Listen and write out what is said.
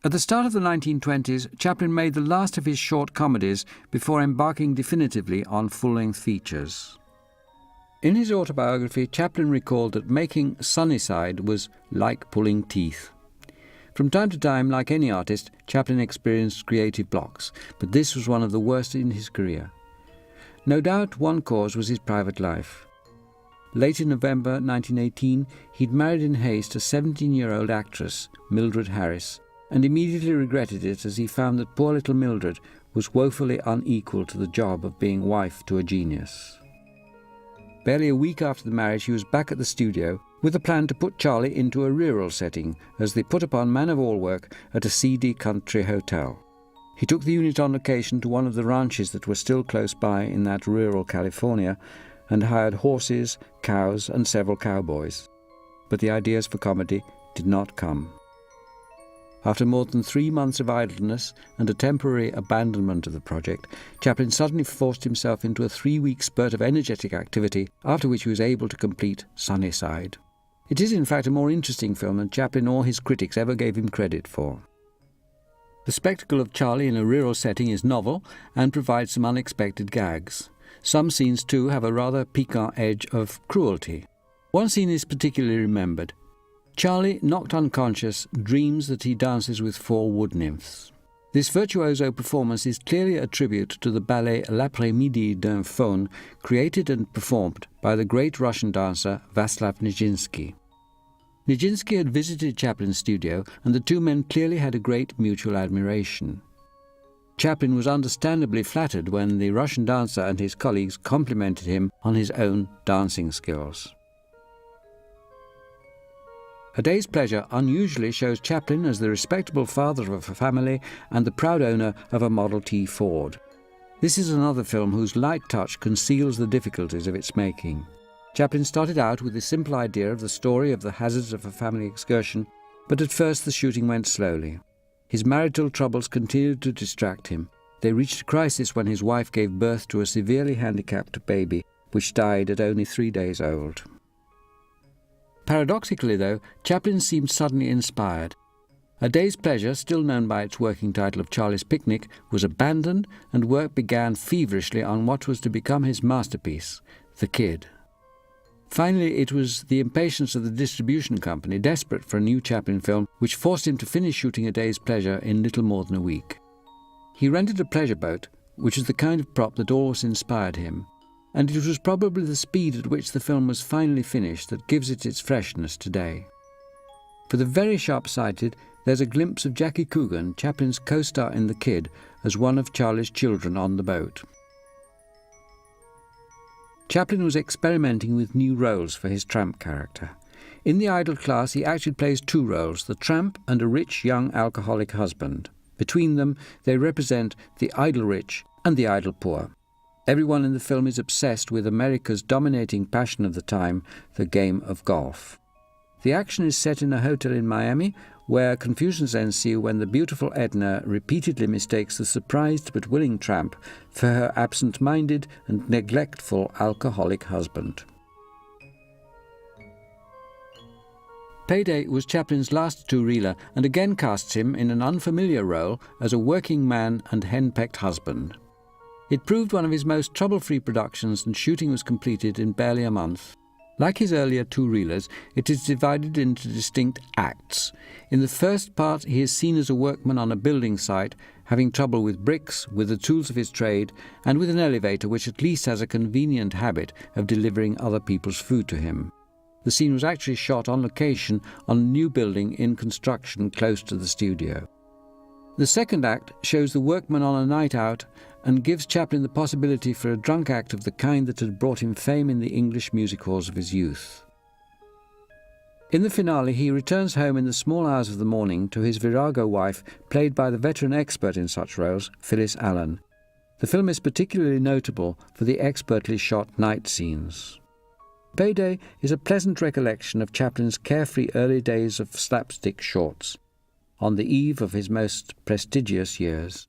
At the start of the 1920s, Chaplin made the last of his short comedies before embarking definitively on full-length features. In his autobiography, Chaplin recalled that making Sunnyside was like pulling teeth. From time to time, like any artist, Chaplin experienced creative blocks, but this was one of the worst in his career. No doubt one cause was his private life. Late in November 1918, he'd married in haste a 17-year-old actress, Mildred Harris, and immediately regretted it as he found that poor little Mildred was woefully unequal to the job of being wife to a genius. Barely a week after the marriage, he was back at the studio with a plan to put Charlie into a rural setting as they put upon man-of-all work at a seedy country hotel. He took the unit on location to one of the ranches that were still close by in that rural California and hired horses, cows, and several cowboys. But the ideas for comedy did not come. After more than 3 months of idleness and a temporary abandonment of the project, Chaplin suddenly forced himself into a 3-week spurt of energetic activity, after which he was able to complete Sunnyside. It is in fact a more interesting film than Chaplin or his critics ever gave him credit for. The spectacle of Charlie in a rural setting is novel and provides some unexpected gags. Some scenes too have a rather piquant edge of cruelty. One scene is particularly remembered. Charlie, knocked unconscious, dreams that he dances with 4 wood nymphs. This virtuoso performance is clearly a tribute to the ballet L'après-midi d'un faune, created and performed by the great Russian dancer Vaslav Nijinsky. Nijinsky had visited Chaplin's studio, and the two men clearly had a great mutual admiration. Chaplin was understandably flattered when the Russian dancer and his colleagues complimented him on his own dancing skills. A Day's Pleasure unusually shows Chaplin as the respectable father of a family and the proud owner of a Model T Ford. This is another film whose light touch conceals the difficulties of its making. Chaplin started out with the simple idea of the story of the hazards of a family excursion, but at first the shooting went slowly. His marital troubles continued to distract him. They reached a crisis when his wife gave birth to a severely handicapped baby, which died at only 3 days old. Paradoxically, though, Chaplin seemed suddenly inspired. A Day's Pleasure, still known by its working title of Charlie's Picnic, was abandoned and work began feverishly on what was to become his masterpiece, The Kid. Finally, it was the impatience of the distribution company, desperate for a new Chaplin film, which forced him to finish shooting A Day's Pleasure in little more than a week. He rented a pleasure boat, which is the kind of prop that always inspired him, and it was probably the speed at which the film was finally finished that gives it its freshness today. For the very sharp-sighted, there's a glimpse of Jackie Coogan, Chaplin's co-star in The Kid, as one of Charlie's children on the boat. Chaplin was experimenting with new roles for his tramp character. In The Idle Class, he actually plays 2 roles, the tramp and a rich young alcoholic husband. Between them, they represent the idle rich and the idle poor. Everyone in the film is obsessed with America's dominating passion of the time, the game of golf. The action is set in a hotel in Miami, where confusions ensue when the beautiful Edna repeatedly mistakes the surprised but willing tramp for her absent-minded and neglectful alcoholic husband. Payday was Chaplin's last 2-reeler and again casts him in an unfamiliar role as a working man and henpecked husband. It proved one of his most trouble-free productions, and shooting was completed in barely a month. Like his earlier 2-reelers, it is divided into distinct acts. In the first part, he is seen as a workman on a building site, having trouble with bricks, with the tools of his trade, and with an elevator which at least has a convenient habit of delivering other people's food to him. The scene was actually shot on location on a new building in construction close to the studio. The second act shows the workman on a night out and gives Chaplin the possibility for a drunk act of the kind that had brought him fame in the English music halls of his youth. In the finale, he returns home in the small hours of the morning to his virago wife, played by the veteran expert in such roles, Phyllis Allen. The film is particularly notable for the expertly shot night scenes. Payday is a pleasant recollection of Chaplin's carefree early days of slapstick shorts, on the eve of his most prestigious years.